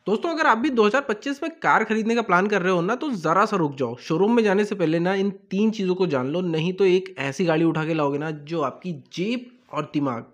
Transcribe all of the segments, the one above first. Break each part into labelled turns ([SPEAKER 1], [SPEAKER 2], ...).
[SPEAKER 1] दोस्तों अगर आप भी 2025 में कार खरीदने का प्लान कर रहे हो ना तो जरा सा रुक जाओ। शोरूम में जाने से पहले ना इन 3 चीजों को जान लो, नहीं तो एक ऐसी गाड़ी उठा के लाओगे ना जो आपकी जेब और दिमाग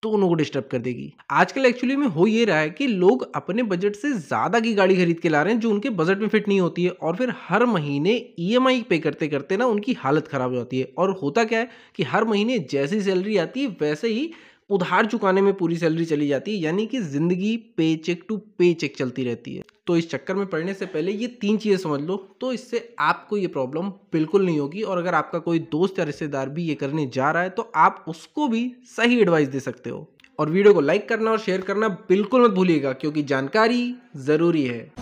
[SPEAKER 1] दोनों को डिस्टर्ब कर देगी। आजकल एक्चुअली में हो ये रहा है कि लोग अपने बजट से ज्यादा की गाड़ी खरीद के ला रहे हैं जो उनके बजट में फिट नहीं होती है, और फिर हर महीने ईएमआई पे करते करते ना उनकी हालत खराब हो जाती है। और होता क्या है कि हर महीने जैसी सैलरी आती है वैसे ही उधार चुकाने में पूरी सैलरी चली जाती है, यानी कि जिंदगी पे चेक टू पे चेक चलती रहती है। तो इस चक्कर में पड़ने से पहले ये 3 चीजें समझ लो, तो इससे आपको ये प्रॉब्लम बिल्कुल नहीं होगी। और अगर आपका कोई दोस्त या रिश्तेदार भी ये करने जा रहा है तो आप उसको भी सही एडवाइस दे सकते हो। और वीडियो को लाइक करना और शेयर करना बिल्कुल मत भूलिएगा, क्योंकि जानकारी जरूरी है।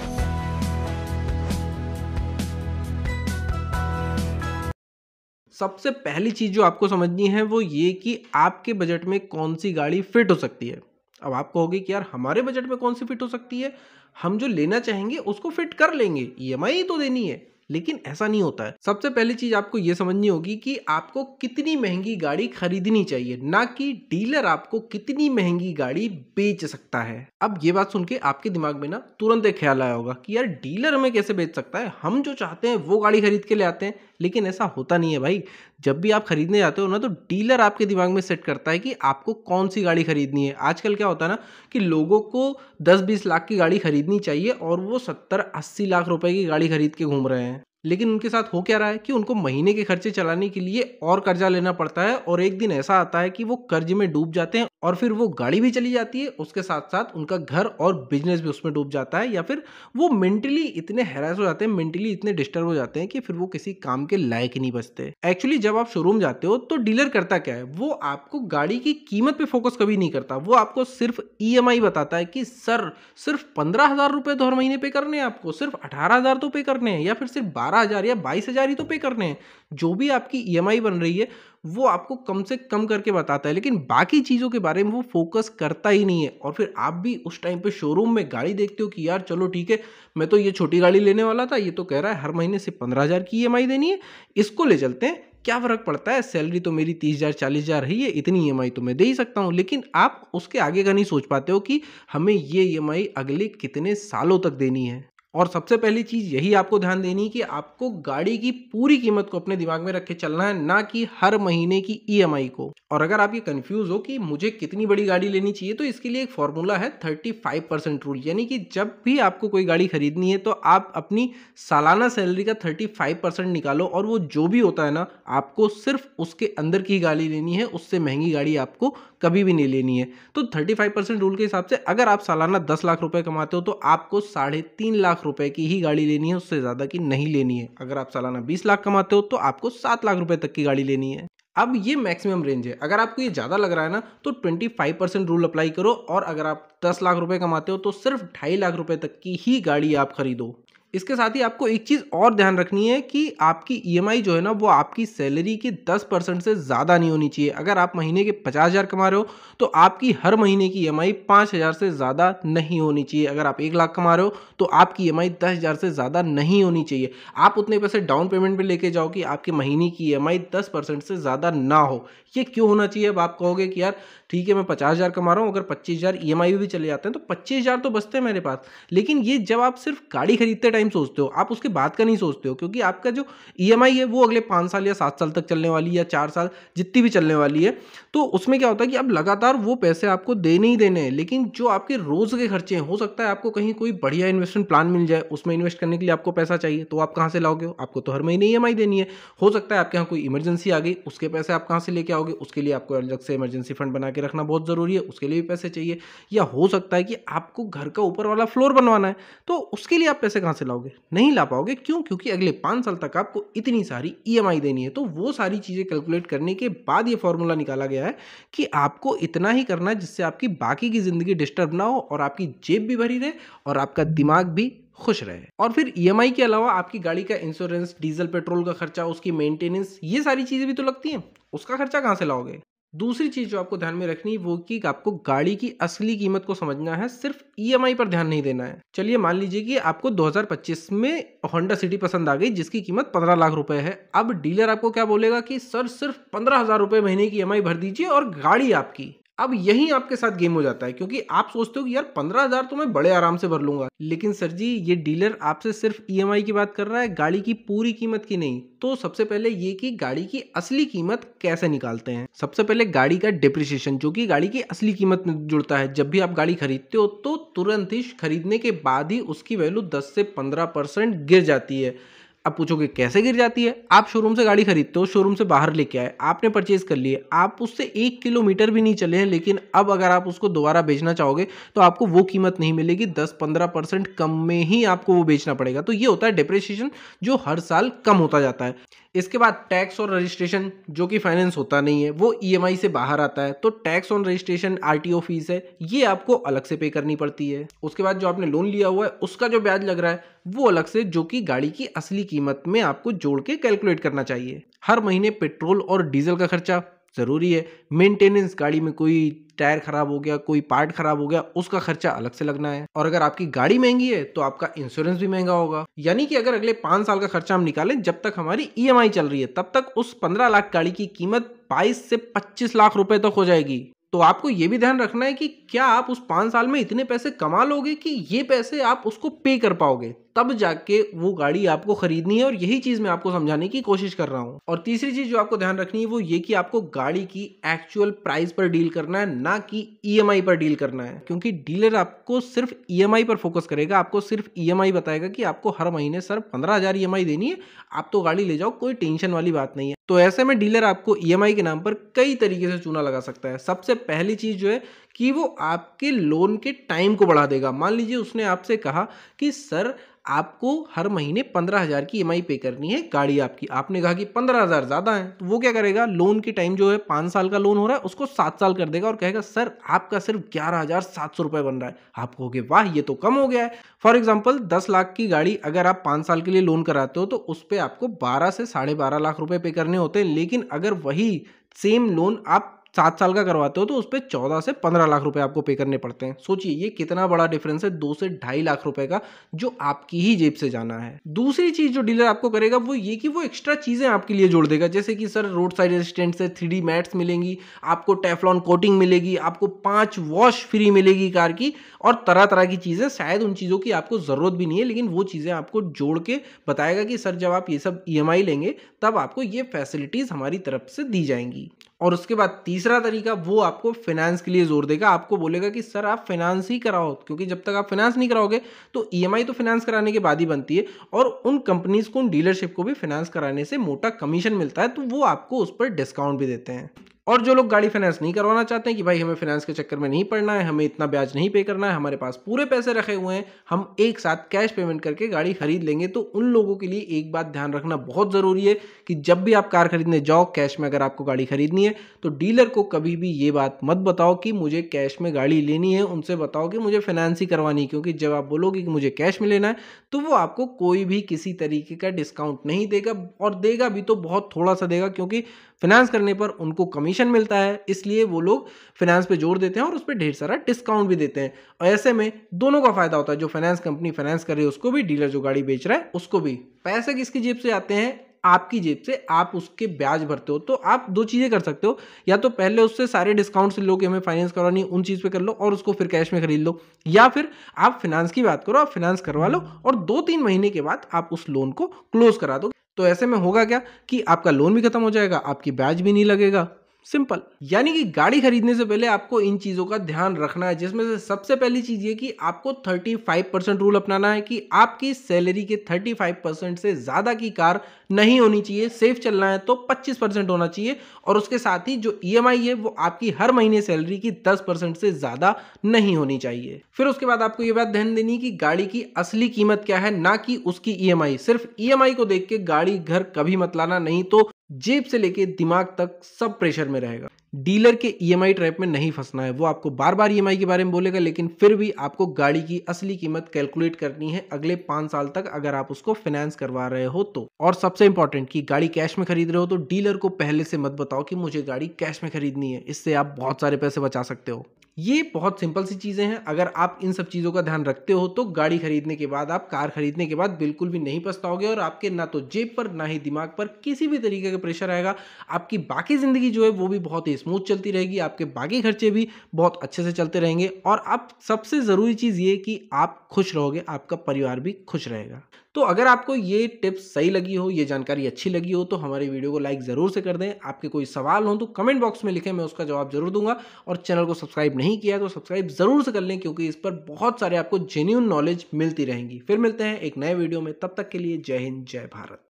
[SPEAKER 1] सबसे पहली चीज जो आपको समझनी है वो ये कि आपके बजट में कौन सी गाड़ी फिट हो सकती है। अब आप कहोगे कि यार हमारे बजट में कौन सी फिट हो सकती है, हम जो लेना चाहेंगे उसको फिट कर लेंगे, ईएमआई तो देनी है। लेकिन ऐसा नहीं होता है। सबसे पहली चीज आपको यह समझनी होगी कि आपको कितनी महंगी गाड़ी खरीदनी चाहिए, ना कि डीलर आपको कितनी महंगी गाड़ी बेच सकता है। अब ये बात सुन के आपके दिमाग में ना तुरंत एक ख्याल आया होगा कि यार डीलर हमें कैसे बेच सकता है, हम जो चाहते हैं वो गाड़ी खरीद के ले आते हैं। लेकिन ऐसा होता नहीं है भाई। जब भी आप खरीदने जाते हो ना तो डीलर आपके दिमाग में सेट करता है कि आपको कौन सी गाड़ी खरीदनी है। आजकल क्या होता है ना कि लोगों को 10-20 लाख की गाड़ी खरीदनी चाहिए और वो 70-80 लाख रुपए की गाड़ी खरीद के घूम रहे हैं। लेकिन उनके साथ हो क्या रहा है कि उनको महीने के खर्चे चलाने के लिए और कर्जा लेना पड़ता है, और एक दिन ऐसा आता है कि वो कर्ज में डूब जाते हैं और फिर वो गाड़ी भी चली जाती है, उसके साथ साथ उनका घर और बिजनेस भी उसमें डूब जाता है, या फिर वो मेंटली इतने हैरास हो जाते हैं, मेंटली इतने डिस्टर्ब हो जाते हैं कि फिर वो किसी काम के लायक ही नहीं बचते। एक्चुअली जब आप शोरूम जाते हो तो डीलर करता क्या है, वो आपको गाड़ी की कीमत पे फोकस कभी नहीं करता। वो आपको सिर्फ ईएमआई बताता है कि सर सिर्फ 15,000 रुपए तो हर महीने पे करने हैं, आपको सिर्फ 18,000 तो पे करने हैं, या फिर सिर्फ 12,000 या 22,000 ही तो पे करने हैं। जो भी आपकी ईएमआई बन रही है वो आपको कम से कम करके बताता है, लेकिन बाकी चीज़ों के बारे में वो फोकस करता ही नहीं है। और फिर आप भी उस टाइम पे शोरूम में गाड़ी देखते हो कि यार चलो ठीक है, मैं तो ये छोटी गाड़ी लेने वाला था, ये तो कह रहा है हर महीने से 15,000 की ईएमआई देनी है, इसको ले चलते हैं, क्या फर्क पड़ता है, सैलरी तो मेरी 30,000 40,000 रही है, इतनी ईएमआई तो मैं दे ही सकता हूँ। लेकिन आप उसके आगे का नहीं सोच पाते हो कि हमें ये ईएमआई अगले कितने सालों तक देनी है। और सबसे पहली चीज यही आपको ध्यान देनी है कि आपको गाड़ी की पूरी कीमत को अपने दिमाग में रख के चलना है, ना कि हर महीने की ईएमआई को। और अगर आप ये कंफ्यूज हो कि मुझे कितनी बड़ी गाड़ी लेनी चाहिए, तो इसके लिए एक फॉर्मूला है 35% रूल। यानी कि जब भी आपको कोई गाड़ी खरीदनी है तो आप अपनी सालाना सैलरी का 35% निकालो, और वो जो भी होता है ना आपको सिर्फ उसके अंदर की गाड़ी लेनी है, उससे महंगी गाड़ी आपको कभी भी नहीं लेनी है। तो 35% रूल के हिसाब से अगर आप सालाना 10 लाख रुपए कमाते हो तो आपको 3.5 लाख रुपए की ही गाड़ी लेनी है, उससे ज्यादा की नहीं लेनी है। अगर आप सालाना 20 लाख कमाते हो तो आपको 7 लाख रुपए तक की गाड़ी लेनी है। अब ये मैक्सिमम रेंज है। अगर आपको ये ज्यादा लग रहा है ना तो 25% रूल अप्लाई करो, और अगर आप 10 लाख रुपए कमाते हो तो सिर्फ 2.5 लाख रुपए तक की ही गाड़ी आप खरीदो। इसके साथ ही आपको एक चीज और ध्यान रखनी है कि आपकी ईएमआई जो है ना वो आपकी सैलरी की 10% से ज्यादा नहीं होनी चाहिए। अगर आप महीने के 50,000 कमा रहे हो तो आपकी हर महीने की ईएमआई 5,000 से ज्यादा नहीं होनी चाहिए। अगर आप 1 लाख कमा रहे हो तो आपकी ईएमआई 10,000 से ज्यादा नहीं होनी चाहिए। आप उतने पैसे डाउन पेमेंट पे लेके जाओ कि आपके महीने की ईएमआई 10% से ज्यादा ना हो। ये क्यों होना चाहिए? अब आप कहोगे कि यार ठीक है मैं 50,000 कमा रहा हूँ, अगर 25,000 ईएमआई भी चले जाते हैं तो 25,000 तो बचते हैं मेरे पास। लेकिन ये जब आप सिर्फ गाड़ी खरीदते टाइम सोचते हो, आप उसके बाद का नहीं सोचते हो, क्योंकि आपका जो ईएमआई है वो अगले 5 साल या 7 साल तक चलने वाली है, या 4 साल जितनी भी चलने वाली है। तो उसमें क्या होता है कि अब लगातार वो पैसे आपको देने ही देने हैं। लेकिन जो आपके रोज के खर्चे हैं, हो सकता है आपको कहीं कोई बढ़िया इन्वेस्टमेंट प्लान मिल जाए, उसमें इन्वेस्ट करने के लिए आपको पैसा चाहिए, तो आप कहाँ से लाओगे? आपको तो हर महीने ईएमआई देनी है। हो सकता है आपके यहाँ कोई इमरजेंसी आ गई, उसके पैसे आप कहाँ से लेके आओगे? उसके लिए आपको अलग से इमरजेंसी फंड बना के रखना बहुत जरूरी है, उसके लिए भी पैसे चाहिए। या हो सकता है कि आपको घर का ऊपर वाला फ्लोर बनवाना है, तो उसके लिए आप पैसे कहाँ से लाओगे? नहीं ला पाओगे। क्यों? क्योंकि अगले 5 साल तक आपको इतनी सारी ईएमआई देनी है। तो वो सारी चीजें कैलकुलेट करने के बाद ये फॉर्मूला निकाला गया है कि आपको इतना ही करना है जिससे आपकी बाकी की जिंदगी डिस्टर्ब ना हो, और आपकी जेब भी भरी रहे, और आपका दिमाग भी खुश रहे। और फिर ईएमआई के अलावा आपकी गाड़ी का इंश्योरेंस, डीजल पेट्रोल का खर्चा, उसकी मेंटेनेंस, ये सारी चीजें भी तो लगती हैं। उसका खर्चा कहाँ से लाओगे? दूसरी चीज जो आपको ध्यान में रखनी है वो कि आपको गाड़ी की असली कीमत को समझना है, सिर्फ ईएमआई पर ध्यान नहीं देना है। चलिए मान लीजिए कि आपको 2025 में होंडा सिटी पसंद आ गई जिसकी कीमत 15 लाख रुपए है। अब डीलर आपको क्या बोलेगा कि सर सिर्फ 15,000 रुपए महीने की ईएमआई भर दीजिए और गाड़ी आपकी। अब यही आपके साथ गेम हो जाता है, क्योंकि आप सोचते हो कि यार 15,000 तो मैं बड़े आराम से भर लूंगा, लेकिन सर जी ये डीलर आपसे सिर्फ ईएमआई की बात कर रहा है, गाड़ी की पूरी कीमत की नहीं। तो सबसे पहले ये कि गाड़ी की असली कीमत कैसे निकालते हैं। सबसे पहले गाड़ी का डिप्रिसिएशन, जो कि गाड़ी की असली कीमत में जुड़ता है। जब भी आप गाड़ी खरीदते हो तो तुरंत ही खरीदने के बाद ही उसकी वैल्यू 10 से 15% गिर जाती है। अब पूछोगे कैसे गिर जाती है। आप शोरूम से गाड़ी खरीदते हो, शोरूम से बाहर लेके आए, आपने परचेज कर लिए, आप उससे 1 किलोमीटर भी नहीं चले हैं, लेकिन अब अगर आप उसको दोबारा बेचना चाहोगे तो आपको वो कीमत नहीं मिलेगी, 10-15% कम में ही आपको वो बेचना पड़ेगा। तो ये होता है डिप्रिसिएशन, जो हर साल कम होता जाता है। इसके बाद टैक्स और रजिस्ट्रेशन, जो कि फाइनेंस होता नहीं है, वो ईएमआई से बाहर आता है। तो tax on registration, RTO fees है, ये आपको अलग से पे करनी पड़ती है। उसके बाद जो आपने लोन लिया हुआ है उसका जो ब्याज लग रहा है वो अलग से, जो कि गाड़ी की असली कीमत में आपको जोड़ के कैलकुलेट करना चाहिए। हर महीने पेट्रोल और डीजल का खर्चा जरूरी है। मेंटेनेंस, गाड़ी में कोई टायर खराब हो गया, कोई पार्ट खराब हो गया, उसका खर्चा अलग से लगना है। और अगर आपकी गाड़ी महंगी है तो आपका इंश्योरेंस भी महंगा होगा। यानी कि अगर अगले 5 साल का खर्चा हम निकालें, जब तक हमारी ईएमआई चल रही है, तब तक उस 15 लाख गाड़ी की कीमत 22 से 25 लाख रुपए तक हो जाएगी। तो आपको ये भी ध्यान रखना है कि क्या आप उस 5 साल में इतने पैसे कमा लोगे कि ये पैसे आप उसको पे कर पाओगे, तब जाके वो गाड़ी आपको खरीदनी है। और यही चीज मैं आपको समझाने की कोशिश कर रहा हूं। और तीसरी चीज जो आपको ध्यान रखनी है वो ये कि आपको गाड़ी की एक्चुअल प्राइस पर डील करना है, ना कि ईएमआई पर डील करना है। क्योंकि डीलर आपको सिर्फ ईएमआई पर फोकस करेगा, आपको सिर्फ ईएमआई बताएगा कि आपको हर महीने सर 15,000 ईएमआई देनी है, आप तो गाड़ी ले जाओ, कोई टेंशन वाली बात नहीं है। तो ऐसे में डीलर आपको ईएमआई के नाम पर कई तरीके से चूना लगा सकता है। सबसे पहली चीज जो है कि वो आपके लोन के टाइम को बढ़ा देगा। मान लीजिए उसने आपसे कहा कि सर आपको हर महीने 15,000 की ईएमआई पे करनी है गाड़ी आपकी, आपने कहा कि 15,000 ज्यादा है, तो वो क्या करेगा, लोन की टाइम जो है 5 साल का लोन हो रहा है उसको 7 साल कर देगा और कहेगा सर आपका सिर्फ 11,700 रुपए बन रहा है। आप कहोगे वाह ये तो कम हो गया है। फॉर एग्जाम्पल 10 लाख की गाड़ी अगर आप 5 साल के लिए लोन कराते हो तो उस पर आपको 12 से 12.5 लाख रुपए पे करने होते हैं। लेकिन अगर वही सेम लोन आप 7 साल का करवाते हो तो उस पर 14 से 15 लाख रुपए आपको पे करने पड़ते हैं। सोचिए ये कितना बड़ा डिफरेंस है, 2 से 2.5 लाख रुपए का, जो आपकी ही जेब से जाना है। दूसरी चीज जो डीलर आपको करेगा वो ये कि वो एक्स्ट्रा चीजें आपके लिए जोड़ देगा, जैसे कि सर रोड साइड असिस्टेंट से 3D मैट्स मिलेंगी, आपको टेफ्लॉन कोटिंग मिलेगी, आपको 5 वॉश फ्री मिलेगी कार की, और तरह तरह की चीजें। शायद उन चीजों की आपको जरूरत भी नहीं है, लेकिन वो चीजें आपको जोड़ के बताएगा कि सर जब आप ये सब ईएमआई लेंगे तब आपको ये फैसिलिटीज हमारी तरफ से दी जाएंगी। और उसके बाद तीसरा तरीका, वो आपको फाइनेंस के लिए जोर देगा, आपको बोलेगा कि सर आप फाइनेंस ही कराओ, क्योंकि जब तक आप फाइनेंस नहीं कराओगे तो ईएमआई तो फाइनेंस कराने के बाद ही बनती है, और उन कंपनीज को, उन डीलरशिप को भी फाइनेंस कराने से मोटा कमीशन मिलता है, तो वो आपको उस पर डिस्काउंट भी देते हैं। और जो लोग गाड़ी फाइनेंस नहीं करवाना चाहते हैं कि भाई हमें फाइनेंस के चक्कर में नहीं पड़ना है, हमें इतना ब्याज नहीं पे करना है, हमारे पास पूरे पैसे रखे हुए हैं, हम एक साथ कैश पेमेंट करके गाड़ी खरीद लेंगे, तो उन लोगों के लिए एक बात ध्यान रखना बहुत ज़रूरी है कि जब भी आप कार खरीदने जाओ, कैश में अगर आपको गाड़ी खरीदनी है तो डीलर को कभी भी ये बात मत बताओ कि मुझे कैश में गाड़ी लेनी है, उनसे बताओ कि मुझे फाइनेंस ही करवानी है। क्योंकि जब आप बोलोगे कि मुझे कैश में लेना है तो वो आपको कोई भी किसी तरीके का डिस्काउंट नहीं देगा, और देगा भी तो बहुत थोड़ा सा देगा, क्योंकि फाइनेंस करने पर उनको कमीशन मिलता है, इसलिए वो लोग फाइनेंस पे जोर देते हैं और उस पर ढेर सारा डिस्काउंट भी देते हैं। और ऐसे में दोनों का फायदा होता है, जो फाइनेंस कंपनी फाइनेंस कर रही है उसको भी, डीलर जो गाड़ी बेच रहा है उसको भी। पैसे किसकी जेब से आते हैं, आपकी जेब से, आप उसके ब्याज भरते हो। तो आप दो चीजें कर सकते हो, या तो पहले उससे सारे डिस्काउंट लो कि हमें फाइनेंस करवानी, उन चीज पे कर लो और उसको फिर कैश में खरीद लो, या फिर आप फाइनेंस की बात करो, आप फाइनेंस करवा लो और 2-3 महीने के बाद आप उस लोन को क्लोज करा दो। तो ऐसे में होगा क्या कि आपका लोन भी खत्म हो जाएगा, आपकी ब्याज भी नहीं लगेगा। सिंपल। यानी कि गाड़ी खरीदने से पहले आपको इन चीजों का ध्यान रखना है, जिसमें से सबसे पहली चीज ये कि आपको 35% रूल अपनाना है, कि आपकी सैलरी के 35% से ज्यादा की कार नहीं होनी चाहिए। सेफ चलना है तो 25% होना चाहिए, और उसके साथ ही जो ईएमआई है वो आपकी हर महीने सैलरी की 10% से ज्यादा नहीं होनी चाहिए। फिर उसके बाद आपको ये बात ध्यान देनी कि गाड़ी की असली कीमत क्या है, ना कि उसकी ईएमआई। सिर्फ ईएमआई को देख के गाड़ी घर कभी मत लाना, नहीं तो जेब से लेके दिमाग तक सब प्रेशर में रहेगा। डीलर के ईएमआई ट्रैप में नहीं फंसना है, वो आपको बार बार ईएमआई के बारे में बोलेगा, लेकिन फिर भी आपको गाड़ी की असली कीमत कैलकुलेट करनी है अगले 5 साल तक, अगर आप उसको फाइनेंस करवा रहे हो तो। और सबसे इंपॉर्टेंट कि गाड़ी कैश में खरीद रहे हो तो डीलर को पहले से मत बताओ कि मुझे गाड़ी कैश में खरीदनी है, इससे आप बहुत सारे पैसे बचा सकते हो। ये बहुत सिंपल सी चीज़ें हैं, अगर आप इन सब चीज़ों का ध्यान रखते हो तो गाड़ी खरीदने के बाद, आप कार खरीदने के बाद बिल्कुल भी नहीं पछताओगे और आपके ना तो जेब पर ना ही दिमाग पर किसी भी तरीके का प्रेशर आएगा। आपकी बाकी ज़िंदगी जो है वो भी बहुत ही स्मूथ चलती रहेगी, आपके बाकी खर्चे भी बहुत अच्छे से चलते रहेंगे और आप सबसे ज़रूरी चीज़ ये कि आप खुश रहोगे, आपका परिवार भी खुश रहेगा। तो अगर आपको ये टिप्स सही लगी हो, ये जानकारी अच्छी लगी हो तो हमारी वीडियो को लाइक ज़रूर से कर दें। आपके कोई सवाल हो तो कमेंट बॉक्स में लिखें, मैं उसका जवाब ज़रूर दूँगा। और चैनल को सब्सक्राइब नहीं किया तो सब्सक्राइब ज़रूर से कर लें, क्योंकि इस पर बहुत सारे आपको जेन्युइन नॉलेज मिलती रहेंगी। फिर मिलते हैं एक नए वीडियो में, तब तक के लिए जय हिंद, जय भारत।